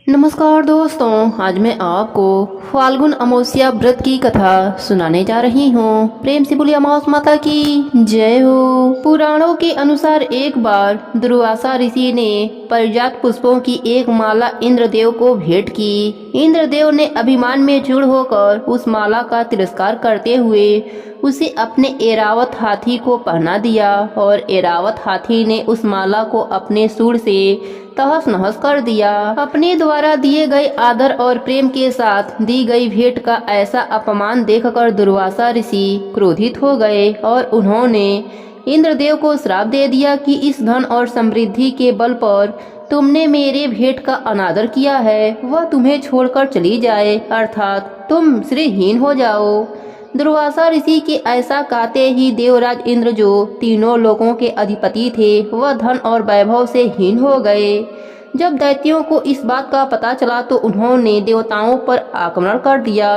नमस्कार दोस्तों, आज मैं आपको फाल्गुन अमावस्या व्रत की कथा सुनाने जा रही हूँ। प्रेम से बोलिए अमावस माता की जय हो। पुराणों के अनुसार एक बार दुर्वासा ऋषि ने पारिजात पुष्पों की एक माला इंद्रदेव को भेंट की। इंद्रदेव ने अभिमान में चूर होकर उस माला का तिरस्कार करते हुए उसे अपने एरावत हाथी को पहना दिया और एरावत हाथी ने उस माला को अपने सूंड से तहस नहस कर दिया। अपने द्वारा दिए गए आदर और प्रेम के साथ दी गई भेंट का ऐसा अपमान देखकर दुर्वासा ऋषि क्रोधित हो गए और उन्होंने इंद्रदेव को श्राप दे दिया कि इस धन और समृद्धि के बल पर तुमने मेरे भेंट का अनादर किया है, वह तुम्हें छोड़कर चली जाए, अर्थात तुम श्रीहीन हो जाओ। दुर्वासा ऋषि के ऐसा कहते ही देवराज इंद्र, जो तीनों लोकों के अधिपति थे, वह धन और वैभव से हीन हो गए। जब दैत्यों को इस बात का पता चला तो उन्होंने देवताओं पर आक्रमण कर दिया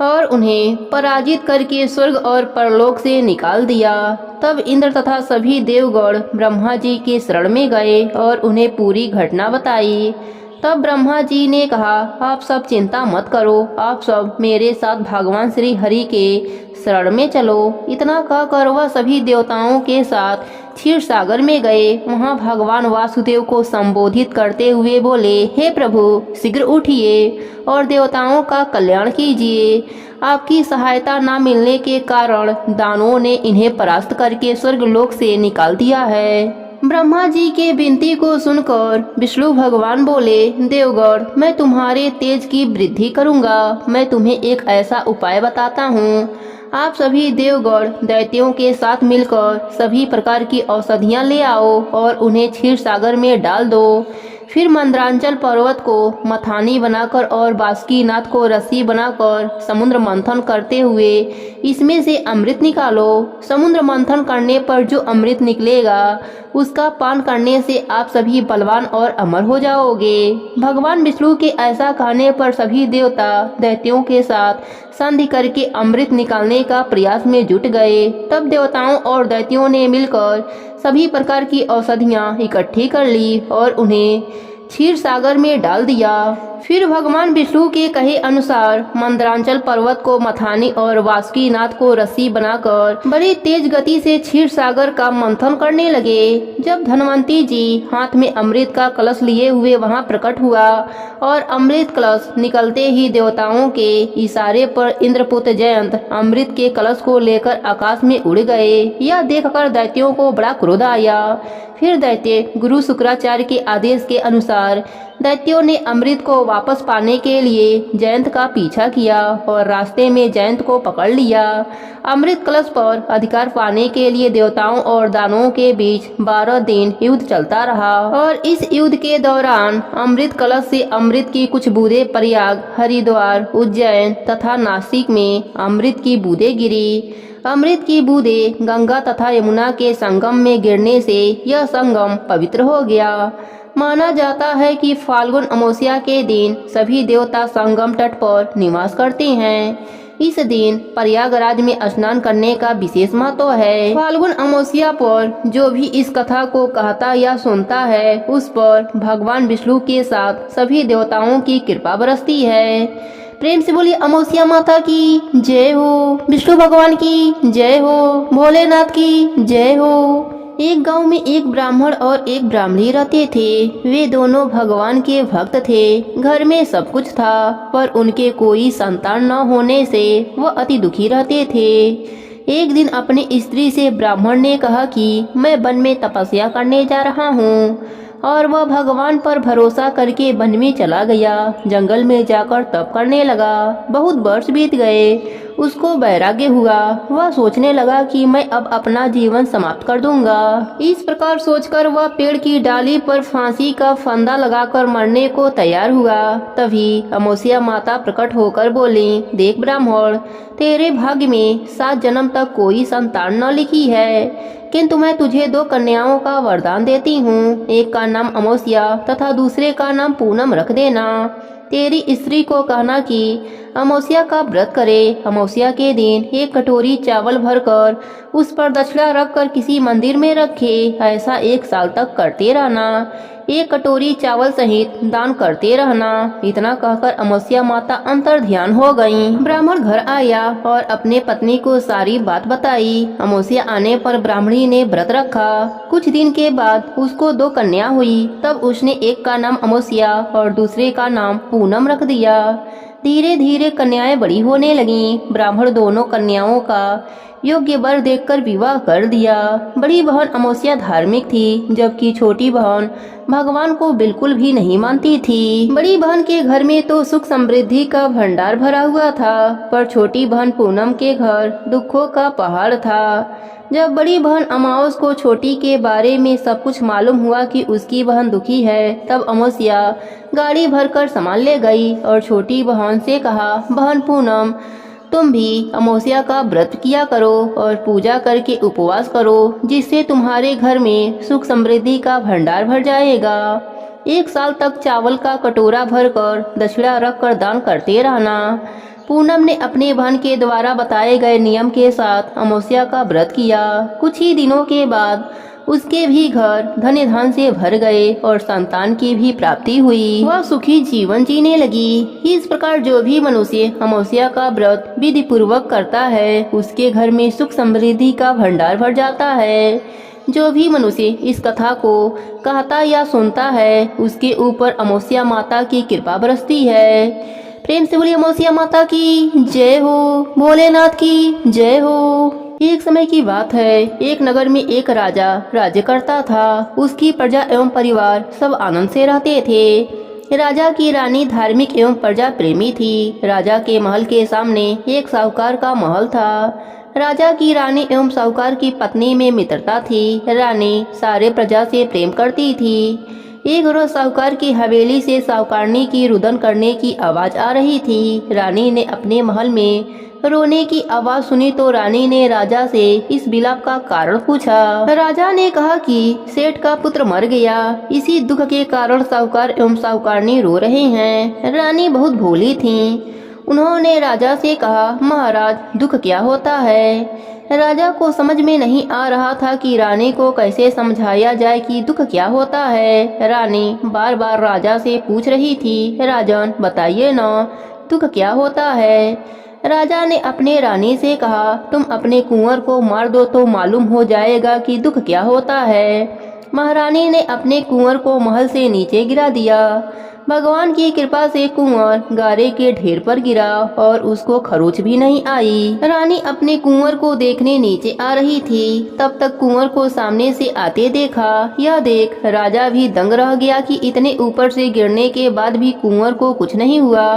और उन्हें पराजित करके स्वर्ग और परलोक से निकाल दिया। तब इंद्र तथा सभी देवगण ब्रह्मा जी के शरण में गए और उन्हें पूरी घटना बताई। तब ब्रह्मा जी ने कहा, आप सब चिंता मत करो, आप सब मेरे साथ भगवान श्री हरि के शरण में चलो। इतना कहकर वह सभी देवताओं के साथ क्षीर सागर में गए। वहां भगवान वासुदेव को संबोधित करते हुए बोले, हे प्रभु, शीघ्र उठिए और देवताओं का कल्याण कीजिए। आपकी सहायता न मिलने के कारण दानवों ने इन्हें परास्त करके स्वर्गलोक से निकाल दिया है। ब्रह्मा जी के विनती को सुनकर विष्णु भगवान बोले, देवगण, मैं तुम्हारे तेज की वृद्धि करूंगा। मैं तुम्हें एक ऐसा उपाय बताता हूँ। आप सभी देवगण दैत्यों के साथ मिलकर सभी प्रकार की औषधियाँ ले आओ और उन्हें क्षीर सागर में डाल दो। फिर मंदरांचल पर्वत को मथानी बनाकर और बासुकीनाथ को रस्सी बनाकर समुद्र मंथन करते हुए इसमें से अमृत निकालो। समुद्र मंथन करने पर जो अमृत निकलेगा उसका पान करने से आप सभी बलवान और अमर हो जाओगे। भगवान विष्णु के ऐसा कहने पर सभी देवता दैत्यों के साथ संधि करके अमृत निकालने का प्रयास में जुट गए। तब देवताओं और दैत्यों ने मिलकर सभी प्रकार की औषधियाँ इकट्ठी कर ली और उन्हें क्षीर सागर में डाल दिया। फिर भगवान विष्णु के कहे अनुसार मंदरांचल पर्वत को मथानी और वासुकीनाथ को रस्सी बनाकर बड़ी तेज गति से क्षीर सागर का मंथन करने लगे। जब धनवंती जी हाथ में अमृत का कलश लिए हुए वहां प्रकट हुआ और अमृत कलश निकलते ही देवताओं के इशारे पर इंद्रपुत्र जयंत अमृत के कलश को लेकर आकाश में उड़ गए। यह देखकर दैत्यों को बड़ा क्रोध आया। फिर दैत्य गुरु शुक्राचार्य के आदेश के अनुसार दैत्यों ने अमृत को वापस पाने के लिए जयंत का पीछा किया और रास्ते में जयंत को पकड़ लिया। अमृत कलश पर अधिकार पाने के लिए देवताओं और दानवों के बीच 12 दिन युद्ध चलता रहा और इस युद्ध के दौरान अमृत कलश से अमृत की कुछ बूंदें प्रयाग, हरिद्वार, उज्जैन तथा नासिक में अमृत की बूंदें गिरी। अमृत की बूंदें गंगा तथा यमुना के संगम में गिरने से यह संगम पवित्र हो गया। माना जाता है कि फाल्गुन अमावस्या के दिन सभी देवता संगम तट पर निवास करते हैं। इस दिन प्रयागराज में स्नान करने का विशेष महत्व है। फाल्गुन अमावस्या पर जो भी इस कथा को कहता या सुनता है उस पर भगवान विष्णु के साथ सभी देवताओं की कृपा बरसती है। प्रेम से बोलिए अमावस्या माता की जय हो, विष्णु भगवान की जय हो, भोलेनाथ की जय हो। एक गांव में एक ब्राह्मण और एक ब्राह्मणी रहते थे। वे दोनों भगवान के भक्त थे। घर में सब कुछ था पर उनके कोई संतान न होने से वह अति दुखी रहते थे। एक दिन अपनी स्त्री से ब्राह्मण ने कहा कि मैं वन में तपस्या करने जा रहा हूँ और वह भगवान पर भरोसा करके वन में चला गया। जंगल में जाकर तप करने लगा। बहुत वर्ष बीत गए। उसको वैराग्य हुआ। वह सोचने लगा कि मैं अब अपना जीवन समाप्त कर दूंगा। इस प्रकार सोचकर वह पेड़ की डाली पर फांसी का फंदा लगाकर मरने को तैयार हुआ। तभी अमावस्या माता प्रकट होकर बोली, देख ब्राह्मण, तेरे भाग्य में 7 जन्म तक कोई संतान न लिखी है, किंतु मैं तुझे 2 कन्याओं का वरदान देती हूँ। एक का नाम अमावस्या तथा दूसरे का नाम पूनम रख देना। तेरी स्त्री को कहना कि अमावस्या का व्रत करे। अमावस्या के दिन 1 कटोरी चावल भरकर उस पर दक्षिणा रखकर किसी मंदिर में रखे। ऐसा 1 साल तक करते रहना। एक कटोरी चावल सहित दान करते रहना। इतना कहकर अमावस्या माता अंतर ध्यान हो गयीं। ब्राह्मण घर आया और अपने पत्नी को सारी बात बताई। अमावस्या आने पर ब्राह्मणी ने व्रत रखा। कुछ दिन के बाद उसको 2 कन्या हुई। तब उसने एक का नाम अमावस्या और दूसरे का नाम पूनम रख दिया। धीरे धीरे कन्याएं बड़ी होने लगीं। ब्राह्मण दोनों कन्याओं का योग्य वर देखकर विवाह कर दिया। बड़ी बहन अमावस्या धार्मिक थी, जबकि छोटी बहन भगवान को बिल्कुल भी नहीं मानती थी। बड़ी बहन के घर में तो सुख समृद्धि का भंडार भरा हुआ था, पर छोटी बहन पूनम के घर दुखों का पहाड़ था। जब बड़ी बहन अमावस को छोटी के बारे में सब कुछ मालूम हुआ कि उसकी बहन दुखी है, तब अमावस्या गाड़ी भरकर सामान ले गई और छोटी बहन से कहा, बहन पूनम, तुम भी अमावस्या का व्रत किया करो और पूजा करके उपवास करो, जिससे तुम्हारे घर में सुख समृद्धि का भंडार भर जाएगा। 1 साल तक चावल का कटोरा भरकर दक्षिणा रखकर दान करते रहना। पूनम ने अपने बहन के द्वारा बताए गए नियम के साथ अमावस्या का व्रत किया। कुछ ही दिनों के बाद उसके भी घर धन धन से भर गए और संतान की भी प्राप्ति हुई। वह सुखी जीवन जीने लगी। इस प्रकार जो भी मनुष्य अमावस्या का व्रत विधि पूर्वक करता है, उसके घर में सुख समृद्धि का भंडार भर जाता है। जो भी मनुष्य इस कथा को कहता या सुनता है, उसके ऊपर अमावस्या माता की कृपा बरसती है। प्रेम से बोलिए अमावस्या माता की जय हो, भोलेनाथ की जय हो। एक समय की बात है, एक नगर में एक राजा राज्य करता था। उसकी प्रजा एवं परिवार सब आनंद से रहते थे। राजा की रानी धार्मिक एवं प्रजा प्रेमी थी। राजा के महल के सामने एक साहूकार का महल था। राजा की रानी एवं साहूकार की पत्नी में मित्रता थी। रानी सारे प्रजा से प्रेम करती थी। एक रोज साहूकार की हवेली से साहूकारनी की रुदन करने की आवाज आ रही थी। रानी ने अपने महल में रोने की आवाज सुनी तो रानी ने राजा से इस विलाप का कारण पूछा। राजा ने कहा कि सेठ का पुत्र मर गया, इसी दुख के कारण साहूकार एवं साहूकारनी रो रहे हैं। रानी बहुत भोली थीं। उन्होंने राजा से कहा, महाराज दुख क्या होता है। राजा को समझ में नहीं आ रहा था कि रानी को कैसे समझाया जाए कि दुख क्या होता है। रानी बार बार राजा से पूछ रही थी, राजन बताइए ना, दुख क्या होता है। राजा ने अपने रानी से कहा, तुम अपने कुंवर को मार दो तो मालूम हो जाएगा कि दुख क्या होता है। महारानी ने अपने कुंवर को महल से नीचे गिरा दिया। भगवान की कृपा से कुंवर गारे के ढेर पर गिरा और उसको खरोच भी नहीं आई। रानी अपने कुंवर को देखने नीचे आ रही थी। तब तक कुंवर को सामने से आते देखा। यह देख राजा भी दंग रह गया कि इतने ऊपर से गिरने के बाद भी कुंवर को कुछ नहीं हुआ।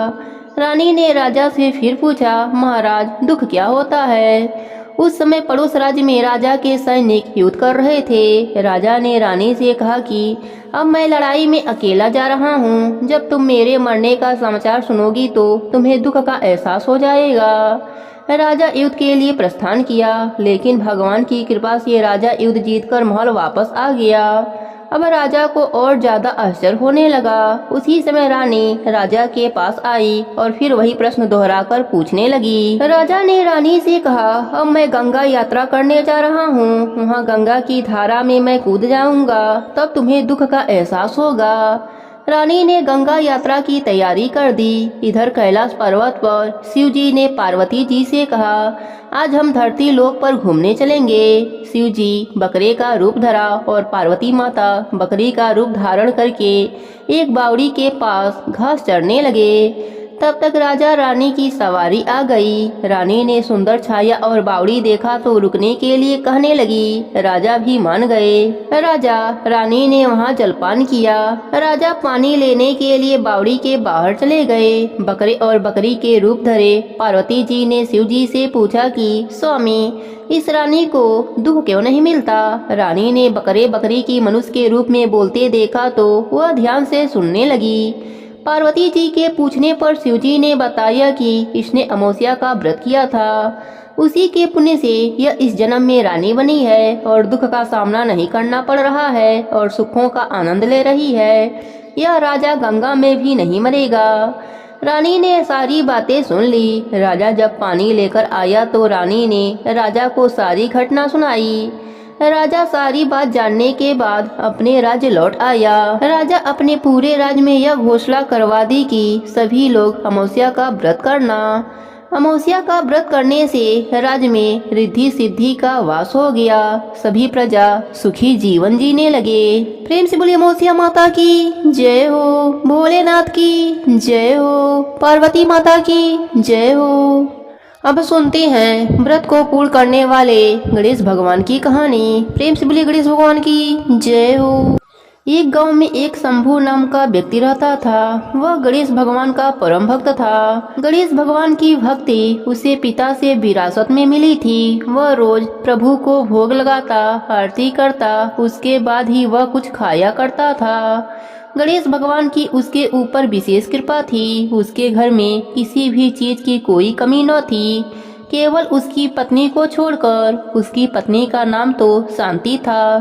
रानी ने राजा से फिर पूछा, महाराज दुख क्या होता है। उस समय पड़ोस राज्य में राजा के सैनिक युद्ध कर रहे थे। राजा ने रानी से कहा कि अब मैं लड़ाई में अकेला जा रहा हूँ। जब तुम मेरे मरने का समाचार सुनोगी तो तुम्हें दुख का एहसास हो जाएगा। राजा युद्ध के लिए प्रस्थान किया, लेकिन भगवान की कृपा से राजा युद्ध जीतकर महल वापस आ गया। अब राजा को और ज्यादा आश्चर्य होने लगा। उसी समय रानी राजा के पास आई और फिर वही प्रश्न दोहराकर पूछने लगी। राजा ने रानी से कहा, अब मैं गंगा यात्रा करने जा रहा हूँ। वहाँ गंगा की धारा में मैं कूद जाऊंगा, तब तुम्हें दुख का एहसास होगा। रानी ने गंगा यात्रा की तैयारी कर दी। इधर कैलाश पर्वत पर शिव जी ने पार्वती जी से कहा, आज हम धरती लोक पर घूमने चलेंगे। शिव जी बकरे का रूप धरा और पार्वती माता बकरी का रूप धारण करके एक बावड़ी के पास घास चरने लगे। तब तक राजा रानी की सवारी आ गई। रानी ने सुंदर छाया और बावड़ी देखा तो रुकने के लिए कहने लगी। राजा भी मान गए। राजा रानी ने वहाँ जलपान किया। राजा पानी लेने के लिए बावड़ी के बाहर चले गए। बकरे और बकरी के रूप धरे पार्वती जी ने शिव जी से पूछा कि स्वामी, इस रानी को दुख क्यों नहीं मिलता। रानी ने बकरे बकरी की मनुष्य के रूप में बोलते देखा तो वह ध्यान से सुनने लगी। पार्वती जी के पूछने पर शिवजी ने बताया कि इसने अमावस्या का व्रत किया था। उसी के पुण्य से यह इस जन्म में रानी बनी है और दुख का सामना नहीं करना पड़ रहा है और सुखों का आनंद ले रही है। यह राजा गंगा में भी नहीं मरेगा। रानी ने सारी बातें सुन ली। राजा जब पानी लेकर आया तो रानी ने राजा को सारी घटना सुनाई। राजा सारी बात जानने के बाद अपने राज्य लौट आया। राजा अपने पूरे राज्य में यह घोषणा करवा दी कि सभी लोग अमावस्या का व्रत करना। अमावस्या का व्रत करने से राज्य में रिद्धि सिद्धि का वास हो गया। सभी प्रजा सुखी जीवन जीने लगे। प्रेम से बोलिए अमावस्या माता की जय हो, भोलेनाथ की जय हो, पार्वती माता की जय हो। अब सुनते हैं व्रत को पूर्ण करने वाले गणेश भगवान की कहानी। प्रेम से बोलिए गणेश भगवान की जय हो। एक गांव में एक शंभू नाम का व्यक्ति रहता था। वह गणेश भगवान का परम भक्त था। गणेश भगवान की भक्ति उसे पिता से विरासत में मिली थी। वह रोज प्रभु को भोग लगाता, आरती करता, उसके बाद ही वह कुछ खाया करता था। गणेश भगवान की उसके ऊपर विशेष कृपा थी। उसके घर में किसी भी चीज की कोई कमी न थी, केवल उसकी पत्नी को छोड़कर। उसकी पत्नी का नाम तो शांति था,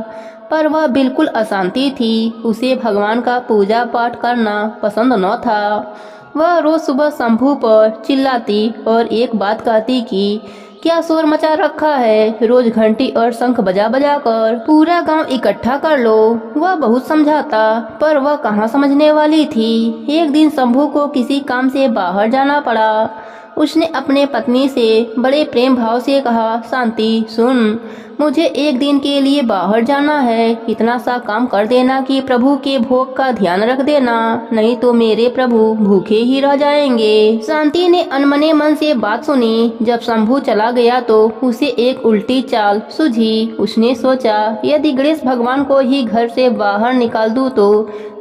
पर वह बिल्कुल अशांति थी। उसे भगवान का पूजा पाठ करना पसंद न था। वह रोज सुबह शंभू पर चिल्लाती और एक बात कहती कि क्या शोर मचा रखा है, रोज घंटी और शंख बजा बजा कर पूरा गांव इकट्ठा कर लो। वह बहुत समझाता, पर वह कहाँ समझने वाली थी। एक दिन शंभू को किसी काम से बाहर जाना पड़ा। उसने अपने पत्नी से बड़े प्रेम भाव से कहा, शांति सुन, मुझे एक दिन के लिए बाहर जाना है। इतना सा काम कर देना कि प्रभु के भोग का ध्यान रख देना, नहीं तो मेरे प्रभु भूखे ही रह जाएंगे। शांति ने अनमने मन से बात सुनी। जब शंभू चला गया तो उसे एक उल्टी चाल सूझी। उसने सोचा, यदि गणेश भगवान को ही घर से बाहर निकाल दूं तो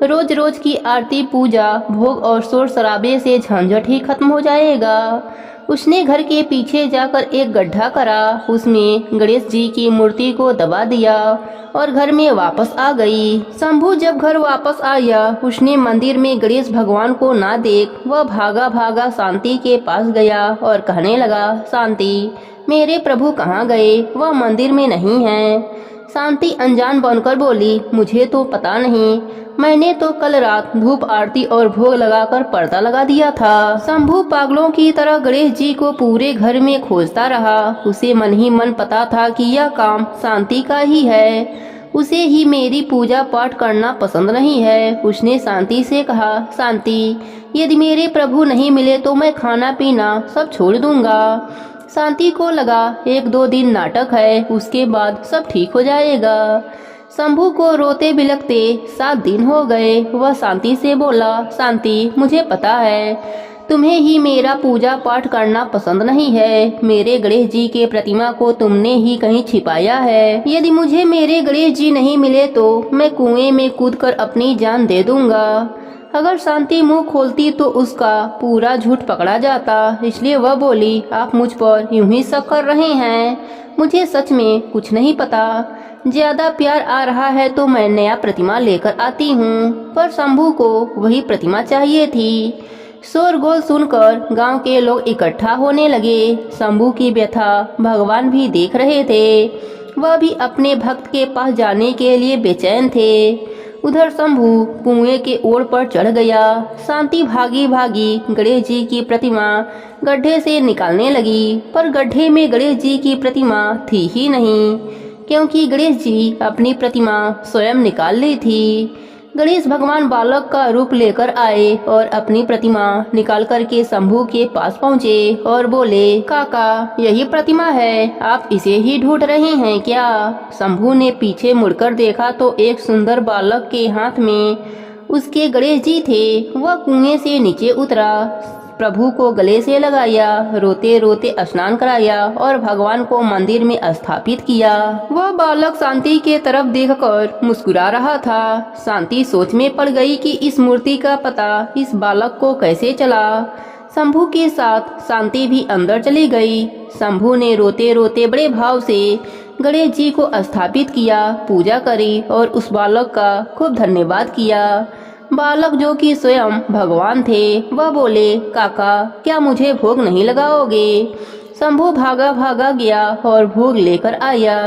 रोज रोज की आरती, पूजा, भोग और शोर शराबे से झंझट ही खत्म हो जाएगा। उसने घर के पीछे जाकर एक गड्ढा करा, उसमें गणेश जी की मूर्ति को दबा दिया और घर में वापस आ गई। शंभू जब घर वापस आया, उसने मंदिर में गणेश भगवान को ना देख वह भागा भागा शांति के पास गया और कहने लगा, शांति, मेरे प्रभु कहाँ गए? वह मंदिर में नहीं है। शांति अनजान बनकर बोली, मुझे तो पता नहीं, मैंने तो कल रात धूप आरती और भोग लगाकर पर्दा लगा दिया था। शंभू पागलों की तरह गणेश जी को पूरे घर में खोजता रहा। उसे मन ही मन पता था कि यह काम शांति का ही है। उसे ही मेरी पूजा पाठ करना पसंद नहीं है। उसने शांति से कहा, शांति, यदि मेरे प्रभु नहीं मिले तो मैं खाना पीना सब छोड़ दूंगा। शांति को लगा 1-2 दिन नाटक है, उसके बाद सब ठीक हो जाएगा। शंभू को रोते बिलखते 7 दिन हो गए। वह शांति से बोला, शांति, मुझे पता है तुम्हें ही मेरा पूजा पाठ करना पसंद नहीं है। मेरे गणेश जी के प्रतिमा को तुमने ही कहीं छिपाया है। यदि मुझे मेरे गणेश जी नहीं मिले तो मैं कुएं में कूदकर अपनी जान दे दूंगा। अगर शांति मुंह खोलती तो उसका पूरा झूठ पकड़ा जाता, इसलिए वह बोली, आप मुझ पर यूं ही शक कर रहे हैं, मुझे सच में कुछ नहीं पता। ज्यादा प्यार आ रहा है तो मैं नया प्रतिमा लेकर आती हूँ। पर शंभू को वही प्रतिमा चाहिए थी। शोरगोल सुनकर गांव के लोग इकट्ठा होने लगे। शंभू की व्यथा भगवान भी देख रहे थे। वह भी अपने भक्त के पास जाने के लिए बेचैन थे। उधर शंभू कुएं के ओर पर चढ़ गया। शांति भागी भागी गणेश जी की प्रतिमा गड्ढे से निकालने लगी, पर गड्ढे में गणेश जी की प्रतिमा थी ही नहीं, क्योंकि गणेश जी अपनी प्रतिमा स्वयं निकाल ली थी। गणेश भगवान बालक का रूप लेकर आए और अपनी प्रतिमा निकाल करके शंभू के पास पहुँचे और बोले, काका, यही प्रतिमा है, आप इसे ही ढूंढ रहे हैं क्या? शंभू ने पीछे मुड़कर देखा तो एक सुंदर बालक के हाथ में उसके गणेश जी थे। वह कुएं से नीचे उतरा, प्रभु को गले से लगाया, रोते रोते स्नान कराया और भगवान को मंदिर में स्थापित किया। वह बालक शांति के तरफ देखकर मुस्कुरा रहा था। शांति सोच में पड़ गई कि इस मूर्ति का पता इस बालक को कैसे चला। शंभू के साथ शांति भी अंदर चली गई। शंभू ने रोते रोते बड़े भाव से गणेश जी को स्थापित किया, पूजा करी और उस बालक का खूब धन्यवाद किया। बालक, जो कि स्वयं भगवान थे, वह बोले, काका, क्या मुझे भोग नहीं लगाओगे? शंभू भागा भागा गया और भोग लेकर आया।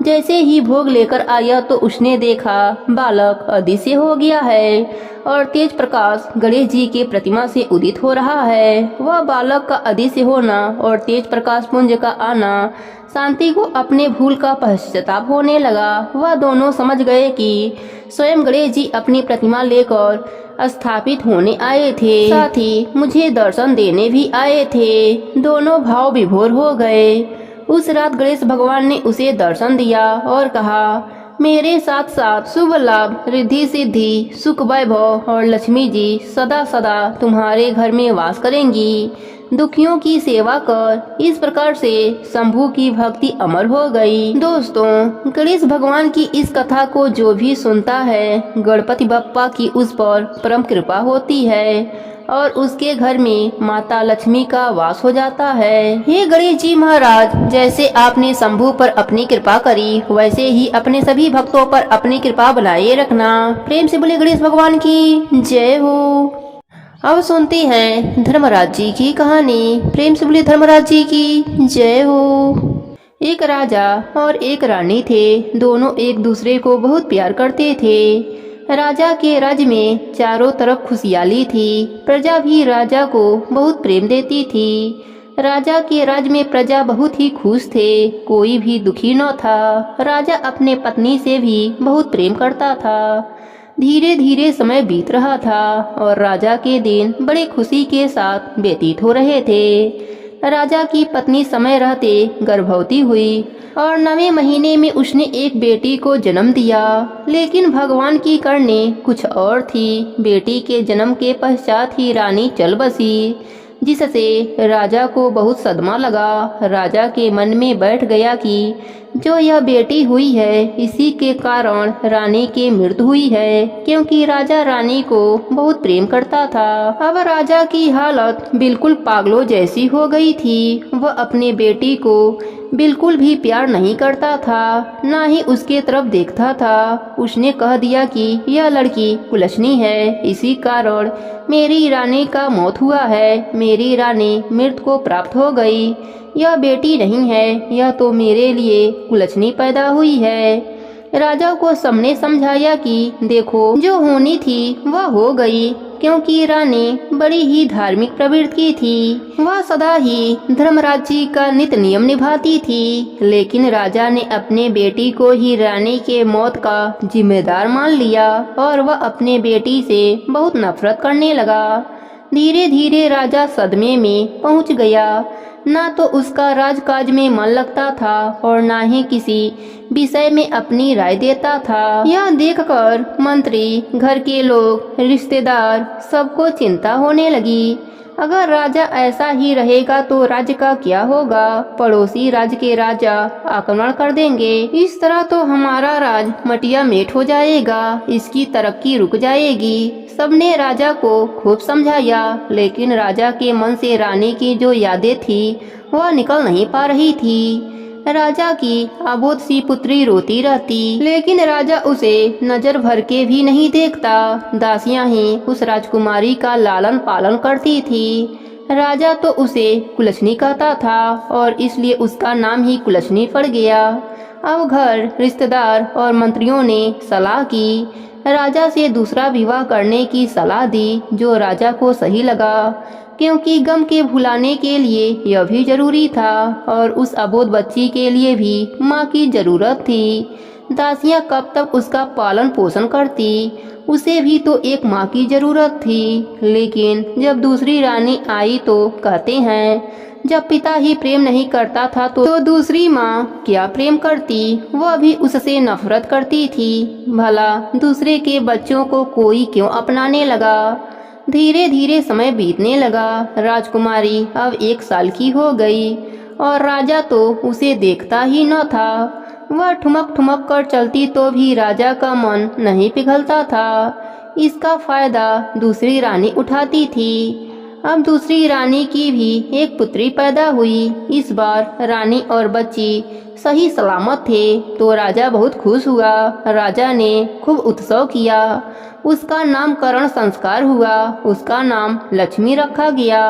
जैसे ही भोग लेकर आया तो उसने देखा बालक अदृश्य हो गया है और तेज प्रकाश गणेश जी के प्रतिमा से उदित हो रहा है। वह बालक का अदृश्य होना और तेज प्रकाश पुंज का आना शांति को अपने भूल का पश्चाताप होने लगा। वह दोनों समझ गए कि स्वयं गणेश जी अपनी प्रतिमा लेकर स्थापित होने आए थे, साथ ही मुझे दर्शन देने भी आए थे। दोनों भाव विभोर हो गए। उस रात गणेश भगवान ने उसे दर्शन दिया और कहा, मेरे साथ साथ शुभ लाभ, रिद्धि सिद्धि, सुख वैभव और लक्ष्मी जी सदा सदा तुम्हारे घर में वास करेंगी। दुखियों की सेवा कर। इस प्रकार से शंभू की भक्ति अमर हो गई। दोस्तों, गणेश भगवान की इस कथा को जो भी सुनता है, गणपति बप्पा की उस पर परम कृपा होती है और उसके घर में माता लक्ष्मी का वास हो जाता है। हे गणेश जी महाराज, जैसे आपने शंभू पर अपनी कृपा करी, वैसे ही अपने सभी भक्तों पर अपनी कृपा बनाए रखना। प्रेम से बोले गणेश भगवान की जय हो। अब सुनते हैं धर्मराज जी की कहानी। प्रेम से बोले धर्मराज जी की जय हो। एक राजा और एक रानी थे। दोनों एक दूसरे को बहुत प्यार करते थे। राजा के राज्य में चारों तरफ खुशहाली थी। प्रजा भी राजा को बहुत प्रेम देती थी। राजा के राज्य में प्रजा बहुत ही खुश थे। कोई भी दुखी न था। राजा अपने पत्नी से भी बहुत प्रेम करता था। धीरे धीरे समय बीत रहा था और राजा के दिन बड़े खुशी के साथ व्यतीत हो रहे थे। राजा की पत्नी समय रहते गर्भवती हुई और 9वें महीने में उसने एक बेटी को जन्म दिया। लेकिन भगवान की करनी कुछ और थी। बेटी के जन्म के पश्चात ही रानी चल बसी, जिससे राजा को बहुत सदमा लगा। राजा के मन में बैठ गया कि जो यह बेटी हुई है, इसी के कारण रानी की मृत्यु हुई है, क्योंकि राजा रानी को बहुत प्रेम करता था। अब राजा की हालत बिल्कुल पागलों जैसी हो गई थी। वह अपने बेटी को बिल्कुल भी प्यार नहीं करता था, ना ही उसके तरफ देखता था। उसने कह दिया कि यह लड़की कुलक्षणी है, इसी कारण मेरी रानी का मौत हुआ है। मेरी रानी मृत्यु को प्राप्त हो गई। यह बेटी नहीं है, यह तो मेरे लिए कुलक्षणी पैदा हुई है। राजा को सबने समझाया कि देखो, जो होनी थी वह हो गई, क्योंकि रानी बड़ी ही धार्मिक प्रवृत्ति की थी। वह सदा ही धर्मराज जी का नित्य नियम निभाती थी। लेकिन राजा ने अपने बेटी को ही रानी के मौत का जिम्मेदार मान लिया और वह अपने बेटी से बहुत नफरत करने लगा। धीरे धीरे राजा सदमे में पहुंच गया। ना तो उसका राजकाज में मन लगता था और ना ही किसी विषय में अपनी राय देता था। यह देखकर मंत्री, घर के लोग, रिश्तेदार सबको चिंता होने लगी। अगर राजा ऐसा ही रहेगा तो राज्य का क्या होगा? पड़ोसी राज्य के राजा आक्रमण कर देंगे। इस तरह तो हमारा राज मटिया मेट हो जाएगा, इसकी तरक्की रुक जाएगी। सबने राजा को खूब समझाया, लेकिन राजा के मन से रानी की जो यादें थी वह निकल नहीं पा रही थी। राजा की अबोध सी पुत्री रोती रहती, लेकिन राजा उसे नजर भर के भी नहीं देखता। दासियां ही उस राजकुमारी का लालन पालन करती थी। राजा तो उसे कुलक्षणी कहता था और इसलिए उसका नाम ही कुलक्षणी पड़ गया। अब घर, रिश्तेदार और मंत्रियों ने सलाह की। राजा से दूसरा विवाह करने की सलाह दी, जो राजा को सही लगा, क्योंकि गम के भुलाने के लिए यह भी जरूरी था और उस अबोध बच्ची के लिए भी माँ की जरूरत थी। दासियां कब तक उसका पालन पोषण करती? उसे भी तो एक माँ की जरूरत थी। लेकिन जब दूसरी रानी आई तो कहते हैं, जब पिता ही प्रेम नहीं करता था तो दूसरी माँ क्या प्रेम करती? वह भी उससे नफरत करती थी। भला दूसरे के बच्चों को कोई क्यों अपनाने लगा? धीरे धीरे समय बीतने लगा। राजकुमारी अब 1 साल की हो गई और राजा तो उसे देखता ही न था। वह ठुमक ठुमक कर चलती तो भी राजा का मन नहीं पिघलता था। इसका फायदा दूसरी रानी उठाती थी। अब दूसरी रानी की भी एक पुत्री पैदा हुई। इस बार रानी और बच्ची सही सलामत थे तो राजा बहुत खुश हुआ। राजा ने खूब उत्सव किया। उसका नामकरण संस्कार हुआ। उसका नाम लक्ष्मी रखा गया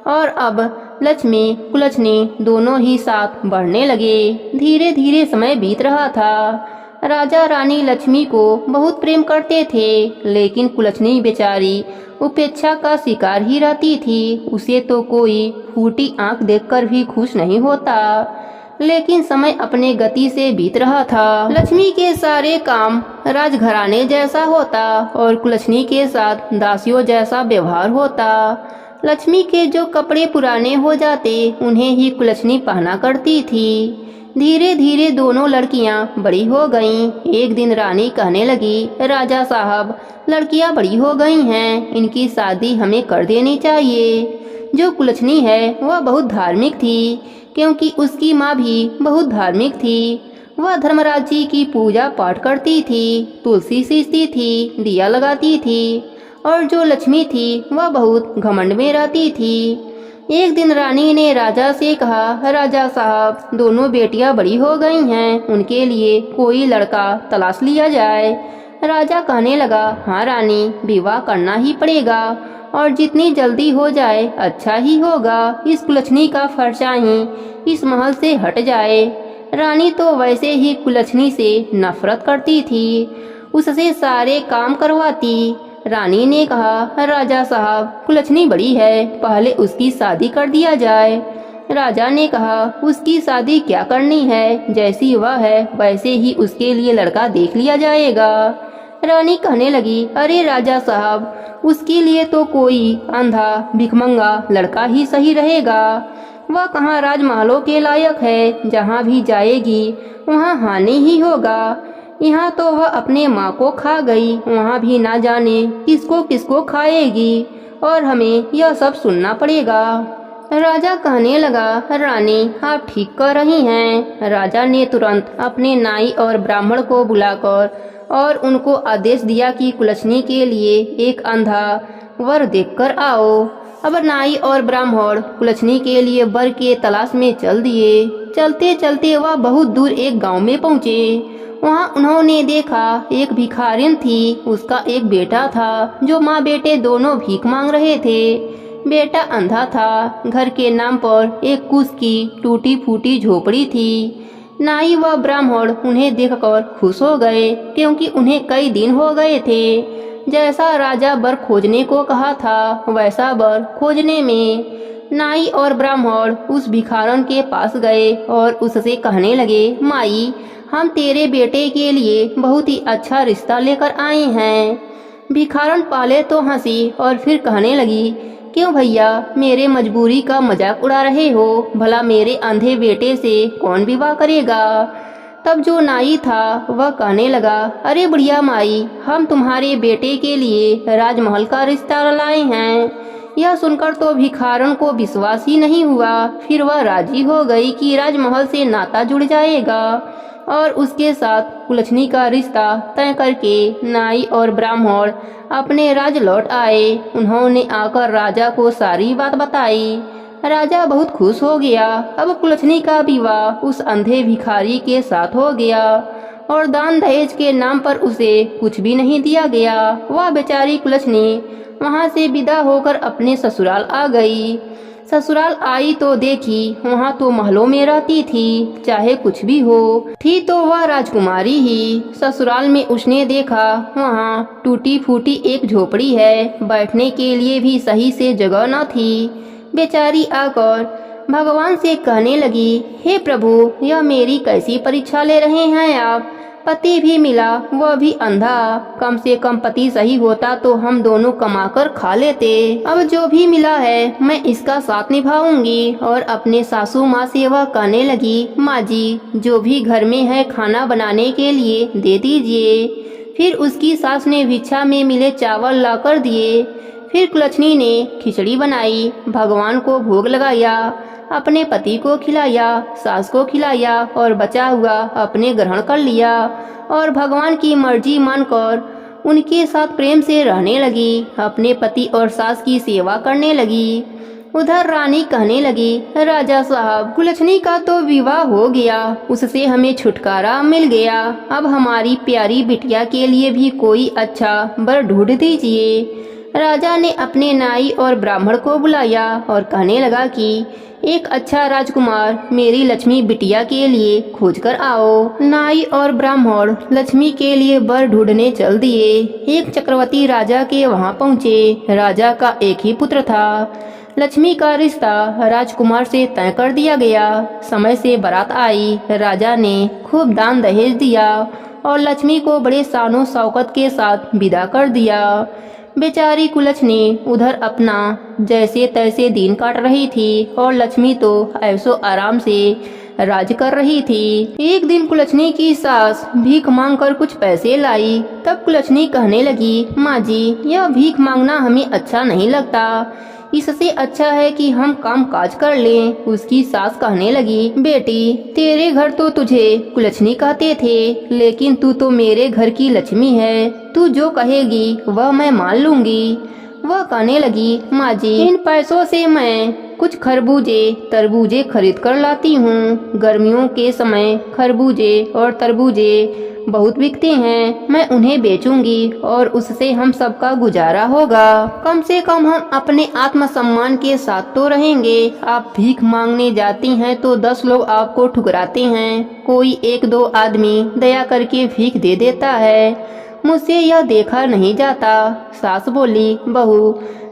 और अब लक्ष्मी कुलछनी दोनों ही साथ बढ़ने लगे। धीरे धीरे समय बीत रहा था। राजा रानी लक्ष्मी को बहुत प्रेम करते थे, लेकिन कुलछनी बेचारी उपेक्षा का शिकार ही रहती थी। उसे तो कोई फूटी आंख देखकर भी खुश नहीं होता। लेकिन समय अपने गति से बीत रहा था। लक्ष्मी के सारे काम राजघराने जैसा होता और कुलछनी के साथ दासियों जैसा व्यवहार होता। लक्ष्मी के जो कपड़े पुराने हो जाते उन्हें ही कुलछनी पहना करती थी। धीरे धीरे दोनों लड़कियां बड़ी हो गईं। एक दिन रानी कहने लगी, राजा साहब, लड़कियां बड़ी हो गई हैं, इनकी शादी हमें कर देनी चाहिए। जो कुलछनी है वह बहुत धार्मिक थी, क्योंकि उसकी माँ भी बहुत धार्मिक थी। वह धर्मराज जी की पूजा पाठ करती थी, तुलसी सींचती थी, दिया लगाती थी। और जो लक्ष्मी थी वह बहुत घमंड में रहती थी। एक दिन रानी ने राजा से कहा, राजा साहब, दोनों बेटियां बड़ी हो गई हैं, उनके लिए कोई लड़का तलाश लिया जाए। राजा कहने लगा, हाँ रानी, विवाह करना ही पड़ेगा और जितनी जल्दी हो जाए अच्छा ही होगा। इस कुलछनी का फरसाही इस महल से हट जाए। रानी तो वैसे ही कुलछनी से नफरत करती थी, उससे सारे काम करवाती। रानी ने कहा, राजा साहब, कुलछनी बड़ी है, पहले उसकी शादी कर दिया जाए। राजा ने कहा, उसकी शादी क्या करनी है, जैसी वह है वैसे ही उसके लिए लड़का देख लिया जाएगा। रानी कहने लगी, अरे राजा साहब, उसके लिए तो कोई अंधा भिखमंगा लड़का ही सही रहेगा। वह कहाँ राजमहलों के लायक है, जहाँ भी जाएगी वहाँ हानि ही होगा। यहाँ तो वह अपने माँ को खा गई, वहाँ भी ना जाने किसको किसको खाएगी और हमें यह सब सुनना पड़ेगा। राजा कहने लगा, रानी, आप ठीक कह रही हैं। राजा ने तुरंत अपने नाई और ब्राह्मण को बुलाकर और उनको आदेश दिया कि कुलछनी के लिए एक अंधा वर देखकर आओ। अब नाई और ब्राह्मण कुलछनी के लिए वर के तलाश में चल दिए। चलते चलते वह बहुत दूर एक गांव में पहुँचे। वहाँ उन्होंने देखा एक भिखारिन थी, उसका एक बेटा था जो माँ बेटे दोनों भीख मांग रहे थे। बेटा अंधा था। घर के नाम पर एक कुश की टूटी फूटी झोपड़ी थी। नाई व ब्राह्मण उन्हें देखकर खुश हो गए, क्योंकि उन्हें कई दिन हो गए थे। जैसा राजा बर खोजने को कहा था वैसा बर खोजने में नाई और ब्राह्मण उस भिखारन के पास गए और उससे कहने लगे, माई, हम तेरे बेटे के लिए बहुत ही अच्छा रिश्ता लेकर आए हैं। भिखारन पहले तो हंसी और फिर कहने लगी, क्यों भैया, मेरे मजबूरी का मजाक उड़ा रहे हो? भला मेरे अंधे बेटे से कौन विवाह करेगा? तब जो नाई था वह कहने लगा, अरे बुढ़िया माई, हम तुम्हारे बेटे के लिए राजमहल का रिश्ता लाए हैं। यह सुनकर तो भिखारन को विश्वास ही नहीं हुआ। फिर वह राजी हो गई कि राजमहल से नाता जुड़ जाएगा और उसके साथ कुलछनी का रिश्ता तय करके नाई और ब्राह्मण अपने राज लौट आए। उन्होंने आकर राजा को सारी बात बताई। राजा बहुत खुश हो गया। अब कुलछनी का विवाह उस अंधे भिखारी के साथ हो गया और दान दहेज के नाम पर उसे कुछ भी नहीं दिया गया। वह बेचारी कुलछनी वहाँ से विदा होकर अपने ससुराल आ गई। ससुराल आई तो देखी वहाँ तो महलों में रहती थी, चाहे कुछ भी हो, थी तो वह राजकुमारी ही। ससुराल में उसने देखा वहाँ टूटी फूटी एक झोपड़ी है, बैठने के लिए भी सही से जगह न थी। बेचारी आकर भगवान से कहने लगी, हे प्रभु, यह मेरी कैसी परीक्षा ले रहे हैं आप? पति भी मिला, वह भी अंधा। कम से कम पति सही होता तो हम दोनों कमाकर खा लेते। अब जो भी मिला है मैं इसका साथ निभाऊंगी। और अपने सासू माँ से वह कहने लगी, माँ जी, जो भी घर में है खाना बनाने के लिए दे दीजिए। फिर उसकी सास ने भिक्षा में मिले चावल ला कर दिए। फिर कुलछनी ने खिचड़ी बनाई, भगवान को भोग लगाया, अपने पति को खिलाया, सास को खिलाया और बचा हुआ अपने ग्रहण कर लिया और भगवान की मर्जी मानकर उनके साथ प्रेम से रहने लगी। अपने पति और सास की सेवा करने लगी। उधर रानी कहने लगी, राजा साहब, कुलछनी का तो विवाह हो गया, उससे हमें छुटकारा मिल गया। अब हमारी प्यारी बिटिया के लिए भी कोई अच्छा वर ढूंढ दीजिए। राजा ने अपने नाई और ब्राह्मण को बुलाया और कहने लगा कि एक अच्छा राजकुमार मेरी लक्ष्मी बिटिया के लिए खोज कर आओ। नाई और ब्राह्मण लक्ष्मी के लिए वर ढूंढने चल दिए। एक चक्रवर्ती राजा के वहां पहुँचे। राजा का एक ही पुत्र था। लक्ष्मी का रिश्ता राजकुमार से तय कर दिया गया। समय से बारात आई। राजा ने खूब दान दहेज दिया और लक्ष्मी को बड़े शानो शौकत के साथ विदा कर दिया। बेचारी कुलच्छनी उधर अपना जैसे तैसे दिन काट रही थी और लक्ष्मी तो ऐसो आराम से राज कर रही थी। एक दिन कुलच्छनी की सास भीख मांग कर कुछ पैसे लाई। तब कुलच्छनी कहने लगी, माँ जी, यह भीख मांगना हमें अच्छा नहीं लगता। इससे अच्छा है कि हम काम काज कर लें। उसकी सास कहने लगी, बेटी, तेरे घर तो तुझे कुलच्छनी कहते थे, लेकिन तू तो मेरे घर की लक्ष्मी है। तू जो कहेगी वह मैं मान लूंगी। वह कहने लगी, माँ जी, इन पैसों से मैं कुछ खरबूजे तरबूजे खरीद कर लाती हूँ। गर्मियों के समय खरबूजे और तरबूजे बहुत बिकते हैं। मैं उन्हें बेचूंगी और उससे हम सबका गुजारा होगा। कम से कम हम अपने आत्मसम्मान के साथ तो रहेंगे। आप भीख मांगने जाती हैं तो 10 लोग आपको ठुकराते हैं। कोई 1-2 आदमी दया करके भीख दे देता है। मुझसे यह देखा नहीं जाता। सास बोली, बहू,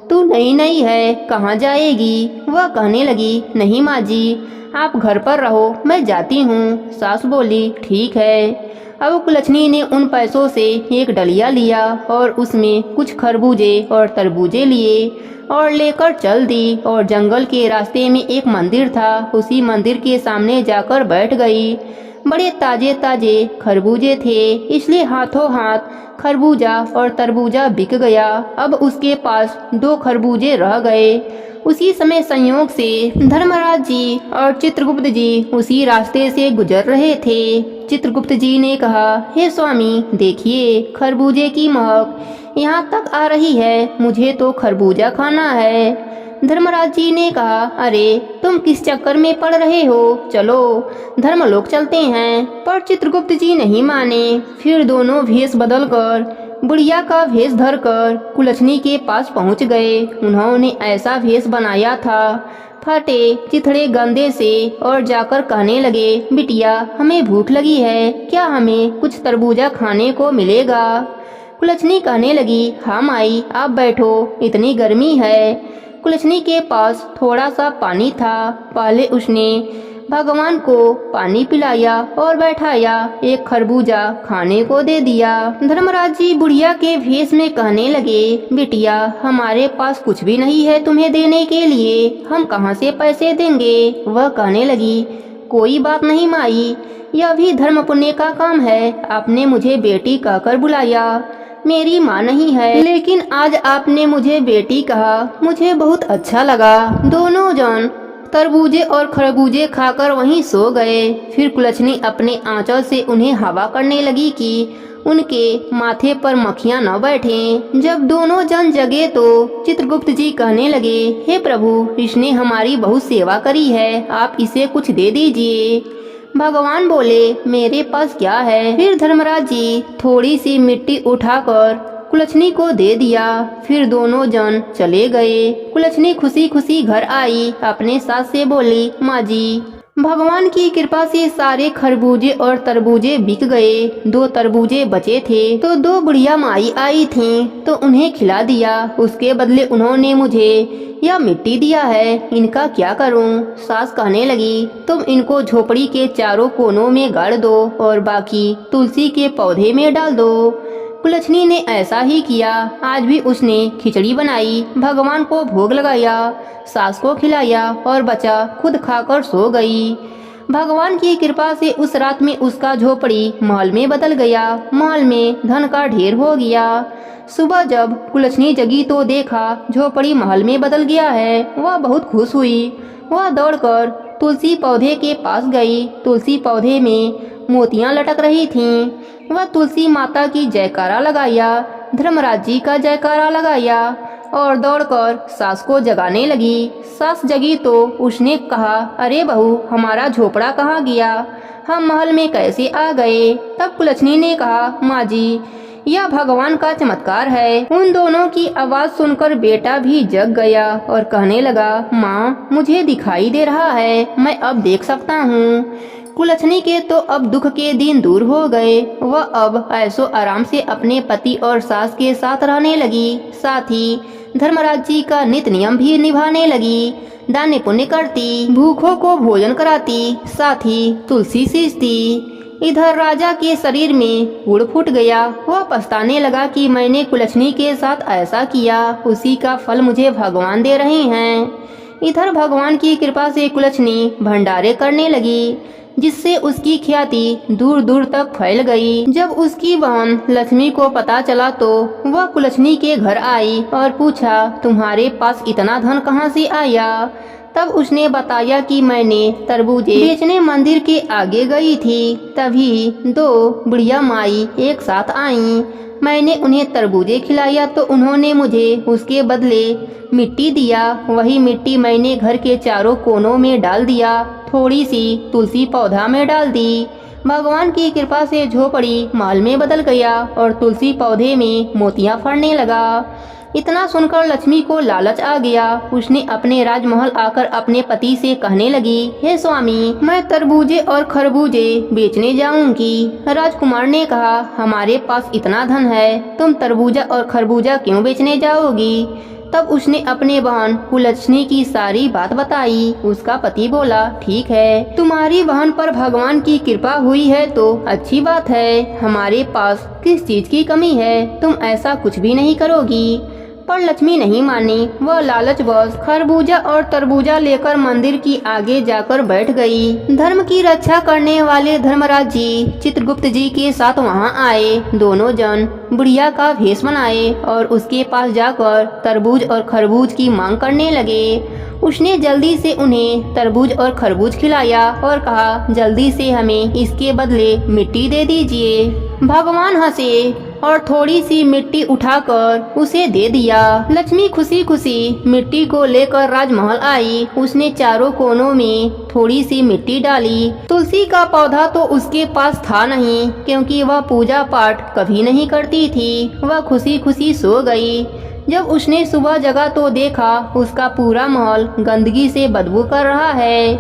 तू नई है, कहाँ जाएगी? वह कहने लगी, नहीं माँ जी, आप घर पर रहो, मैं जाती हूँ। सास बोली, ठीक है। अब कुलच्छनी ने उन पैसों से एक डलिया लिया और उसमें कुछ खरबूजे और तरबूजे लिए और लेकर चल दी और जंगल के रास्ते में एक मंदिर था। उसी मंदिर के सामने जाकर बैठ गई। बड़े ताजे ताजे खरबूजे थे, इसलिए हाथों हाथ खरबूजा और तरबूजा बिक गया। अब उसके पास 2 खरबूजे रह गए। उसी समय संयोग से धर्मराज जी और चित्रगुप्त जी उसी रास्ते से गुजर रहे थे। चित्रगुप्त जी ने कहा, हे स्वामी, देखिए खरबूजे की महक यहाँ तक आ रही है। मुझे तो खरबूजा खाना है। धर्मराज जी ने कहा, अरे तुम किस चक्कर में पड़ रहे हो? चलो धर्मलोक चलते हैं। पर चित्रगुप्त जी नहीं माने। फिर दोनों भेष बदलकर बुढ़िया का भेष धरकर कुलच्छनी के पास पहुंच गए। उन्होंने ऐसा भेष बनाया था, फटे चिथड़े गंदे से, और जाकर कहने लगे, बिटिया, हमें भूख लगी है, क्या हमें कुछ तरबूजा खाने को मिलेगा? कुलच्छनी कहने लगी, हाँ माई, आप बैठो, इतनी गर्मी है। कुलच्छनी के पास थोड़ा सा पानी था। पहले उसने भगवान को पानी पिलाया और बैठाया। एक खरबूजा खाने को दे दिया। धर्मराज जी बुढ़िया के भेष में कहने लगे, बिटिया, हमारे पास कुछ भी नहीं है तुम्हें देने के लिए, हम कहाँ से पैसे देंगे? वह कहने लगी, कोई बात नहीं माई, यह भी धर्म पुण्य का काम है। आपने मुझे बेटी कहकर बुलाया, मेरी माँ नहीं है, लेकिन आज आपने मुझे बेटी कहा, मुझे बहुत अच्छा लगा। दोनों जन तरबूजे और खरबूजे खाकर वहीं सो गए। फिर कुलच्छनी अपने आंचल से उन्हें हवा करने लगी कि उनके माथे पर मक्खियां न बैठें। जब दोनों जन जगे तो चित्रगुप्त जी कहने लगे, हे प्रभु, इसने हमारी बहुत सेवा करी है, आप इसे कुछ दे दीजिए। भगवान बोले, मेरे पास क्या है? फिर धर्मराज जी थोड़ी सी मिट्टी उठाकर कुलच्छनी को दे दिया। फिर दोनों जन चले गए। कुलच्छनी खुशी खुशी घर आई। अपने सास से बोली, माँ जी, भगवान की कृपा से सारे खरबूजे और तरबूजे बिक गए। 2 तरबूजे बचे थे तो 2 बुढ़िया माई आई थीं, तो उन्हें खिला दिया। उसके बदले उन्होंने मुझे यह मिट्टी दिया है, इनका क्या करूं? सास कहने लगी, तुम इनको झोपड़ी के चारों कोनों में गाड़ दो और बाकी तुलसी के पौधे में डाल दो। कुलच्छनी ने ऐसा ही किया। आज भी उसने खिचड़ी बनाई, भगवान को भोग लगाया, सास को खिलाया और बचा खुद खाकर सो गई। भगवान की कृपा से उस रात में उसका झोपड़ी महल में बदल गया। महल में धन का ढेर हो गया। सुबह जब कुलच्छनी जगी तो देखा झोपड़ी महल में बदल गया है। वह बहुत खुश हुई। वह दौड़कर तुलसी पौधे के पास गई। तुलसी पौधे में मोतियां लटक रही थीं। वह तुलसी माता की जयकारा लगाया, धर्मराज जी का जयकारा लगाया और दौड़कर सास को जगाने लगी। सास जगी तो उसने कहा, अरे बहू, हमारा झोपड़ा कहाँ गया? हम महल में कैसे आ गए? तब कुलच्छनी ने कहा, माँ जी, यह भगवान का चमत्कार है। उन दोनों की आवाज सुनकर बेटा भी जग गया और कहने लगा, माँ मुझे दिखाई दे रहा है, मैं अब देख सकता हूँ। कुलछनी के तो अब दुख के दिन दूर हो गए। वह अब ऐसो आराम से अपने पति और सास के साथ रहने लगी। साथ ही धर्मराज जी का नित्य नियम भी निभाने लगी। दान पुण्य करती, भूखों को भोजन कराती, साथ ही तुलसी सींचती। इधर राजा के शरीर में गुड़ फूट गया। वह पछताने लगा कि मैंने कुलछनी के साथ ऐसा किया, उसी का फल मुझे भगवान दे रहे हैं। इधर भगवान की कृपा से कुलछनी भंडारे करने लगी, जिससे उसकी ख्याति दूर दूर तक फैल गई। जब उसकी बहन लक्ष्मी को पता चला तो वह कुलछनी के घर आई और पूछा, तुम्हारे पास इतना धन कहाँ से आया? तब उसने बताया कि मैंने तरबूजे बेचने मंदिर के आगे गई थी, तभी दो बुढ़िया माई एक साथ आईं। मैंने उन्हें तरबूजे खिलाया तो उन्होंने मुझे उसके बदले मिट्टी दिया। वही मिट्टी मैंने घर के चारों कोनों में डाल दिया, थोड़ी सी तुलसी पौधा में डाल दी। भगवान की कृपा से झोपड़ी महल में बदल गया और तुलसी पौधे में मोतियां फड़ने लगा। इतना सुनकर लक्ष्मी को लालच आ गया। उसने अपने राजमहल आकर अपने पति से कहने लगी, हे स्वामी, मैं तरबूजे और खरबूजे बेचने जाऊंगी। राजकुमार ने कहा, हमारे पास इतना धन है, तुम तरबूजा और खरबूजा क्यों बेचने जाओगी? तब उसने अपने बहन कुलछनी की सारी बात बताई। उसका पति बोला, ठीक है, तुम्हारी बहन पर भगवान की कृपा हुई है तो अच्छी बात है। हमारे पास किस चीज की कमी है, तुम ऐसा कुछ भी नहीं करोगी। पर लक्ष्मी नहीं मानी। वह लालचवश खरबूजा और तरबूजा लेकर मंदिर की आगे जाकर बैठ गई। धर्म की रक्षा करने वाले धर्मराज जी चित्रगुप्त जी के साथ वहां आए। दोनों जन बुढ़िया का भेष बनाए और उसके पास जाकर तरबूज और खरबूज की मांग करने लगे। उसने जल्दी से उन्हें तरबूज और खरबूज खिलाया और कहा, जल्दी से हमें इसके बदले मिट्टी दे दीजिए। भगवान हंसे और थोड़ी सी मिट्टी उठाकर उसे दे दिया। लक्ष्मी खुशी खुशी मिट्टी को लेकर राजमहल आई। उसने चारों कोनों में थोड़ी सी मिट्टी डाली। तुलसी का पौधा तो उसके पास था नहीं, क्योंकि वह पूजा पाठ कभी नहीं करती थी। वह खुशी खुशी सो गई। जब उसने सुबह जगा तो देखा उसका पूरा महल गंदगी से बदबू कर रहा है।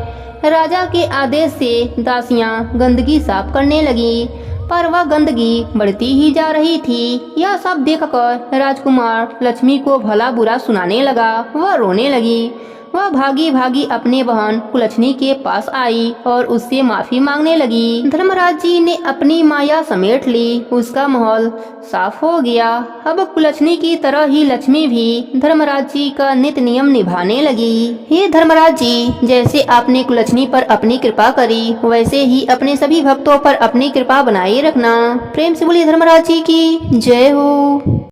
राजा के आदेश से दासियां गंदगी साफ करने लगी, पर वह गंदगी बढ़ती ही जा रही थी। यह सब देखकर राजकुमार लक्ष्मी को भला बुरा सुनाने लगा। वह रोने लगी। वह भागी भागी अपने बहन कुलछनी के पास आई और उससे माफी मांगने लगी। धर्मराज जी ने अपनी माया समेट ली। उसका महल साफ हो गया। अब कुलछनी की तरह ही लक्ष्मी भी धर्मराज जी का नित्य नियम निभाने लगी। हे धर्मराज जी, जैसे आपने कुलछनी पर अपनी कृपा करी, वैसे ही अपने सभी भक्तों पर अपनी कृपा बनाए रखना। प्रेम से बोलिए धर्मराज जी की जय हो।